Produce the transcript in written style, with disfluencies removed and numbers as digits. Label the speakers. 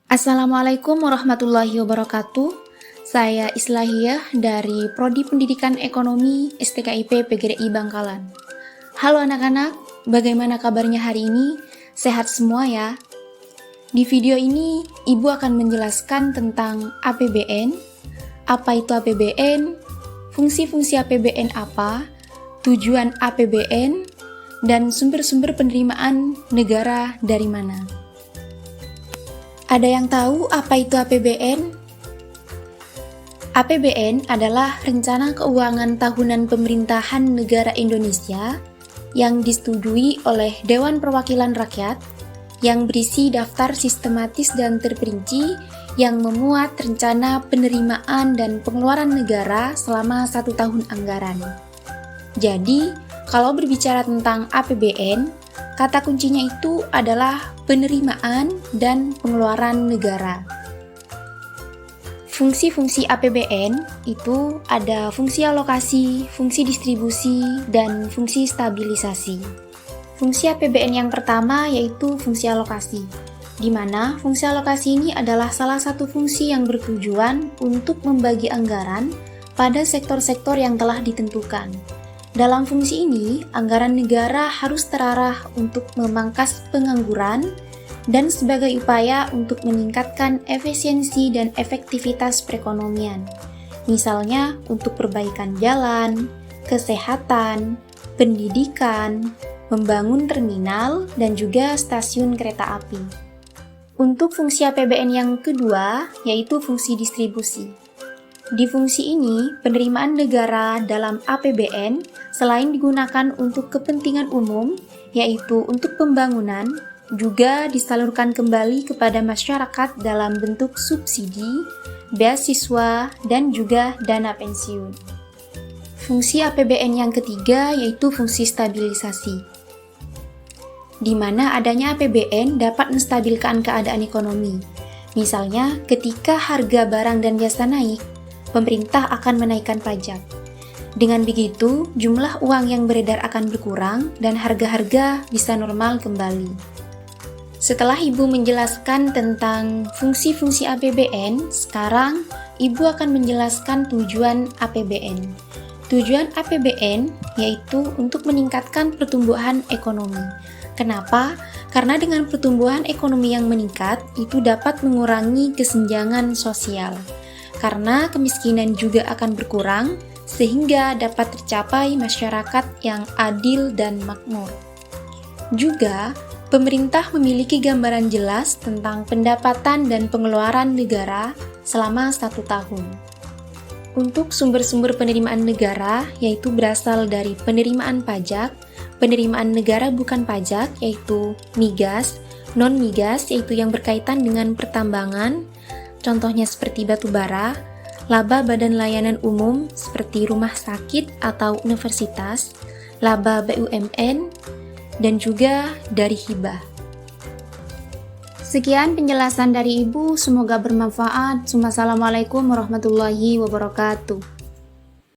Speaker 1: Assalamualaikum warahmatullahi wabarakatuh. Saya Islahiyah dari Prodi Pendidikan Ekonomi STKIP PGRI Bangkalan. Halo anak-anak, bagaimana kabarnya hari ini? Sehat semua ya? Di video ini, Ibu akan menjelaskan tentang APBN, apa itu APBN, fungsi-fungsi APBN apa, tujuan APBN, dan sumber-sumber penerimaan negara dari mana. Ada yang tahu apa itu APBN? APBN adalah Rencana Keuangan Tahunan Pemerintahan Negara Indonesia yang disetujui oleh Dewan Perwakilan Rakyat yang berisi daftar sistematis dan terperinci yang memuat rencana penerimaan dan pengeluaran negara selama 1 tahun anggaran. Jadi, kalau berbicara tentang APBN, kata kuncinya itu adalah penerimaan dan pengeluaran negara. Fungsi-fungsi APBN itu ada fungsi alokasi, fungsi distribusi, dan fungsi stabilisasi. Fungsi APBN yang pertama yaitu fungsi alokasi, di mana fungsi alokasi ini adalah salah satu fungsi yang bertujuan untuk membagi anggaran pada sektor-sektor yang telah ditentukan. Dalam fungsi ini, anggaran negara harus terarah untuk memangkas pengangguran dan sebagai upaya untuk meningkatkan efisiensi dan efektivitas perekonomian. Misalnya untuk perbaikan jalan, kesehatan, pendidikan, membangun terminal, dan juga stasiun kereta api. Untuk fungsi APBN yang kedua, yaitu fungsi distribusi. Di fungsi ini, penerimaan negara dalam APBN selain digunakan untuk kepentingan umum, yaitu untuk pembangunan, juga disalurkan kembali kepada masyarakat dalam bentuk subsidi, beasiswa, dan juga dana pensiun. Fungsi APBN yang ketiga yaitu fungsi stabilisasi, di mana adanya APBN dapat menstabilkan keadaan ekonomi. Misalnya, ketika harga barang dan jasa naik, pemerintah akan menaikkan pajak. Dengan begitu, jumlah uang yang beredar akan berkurang dan harga-harga bisa normal kembali. Setelah Ibu menjelaskan tentang fungsi-fungsi APBN, sekarang Ibu akan menjelaskan tujuan APBN. Tujuan APBN yaitu untuk meningkatkan pertumbuhan ekonomi. Kenapa? Karena dengan pertumbuhan ekonomi yang meningkat, itu dapat mengurangi kesenjangan sosial. Karena kemiskinan juga akan berkurang, sehingga dapat tercapai masyarakat yang adil dan makmur. Juga, pemerintah memiliki gambaran jelas tentang pendapatan dan pengeluaran negara selama 1 tahun. Untuk sumber-sumber penerimaan negara, yaitu berasal dari penerimaan pajak, penerimaan negara bukan pajak, yaitu migas, non-migas, yaitu yang berkaitan dengan pertambangan, contohnya seperti batu bara, laba badan layanan umum seperti rumah sakit atau universitas, laba BUMN, dan juga dari hibah. Sekian penjelasan dari Ibu, semoga bermanfaat. Wassalamualaikum warahmatullahi wabarakatuh.